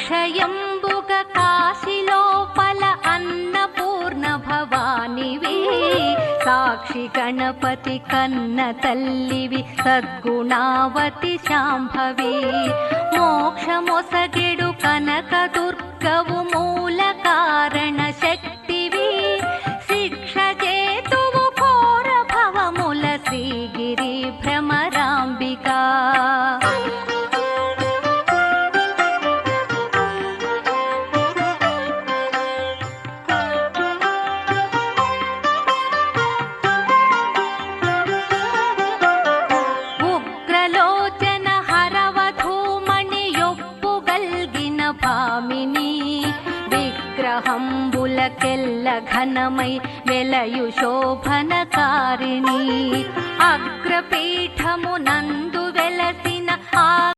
అక్షయంబుగ కాశిలోపల అన్నపూర్ణ భవానివి, సాక్షి గణపతి కన్న తల్లివి, సద్గుణావతి శాంభవి. మోక్షమొసగెడు కనక దుర్గవు, మూల కారణ శక్తివి, శిక్ష చేతువు ఘోర భవముల శ్రీగిరి భ్రమరాంబికా. ఉగ్రలోచన హరవధూమణి యొప్పుగల్గిన భామిని, విగ్రహంబులకెల్ల ఘనమై వెలయు శోభనకారిణి. అగ్రపీఠమునందు వెలసిన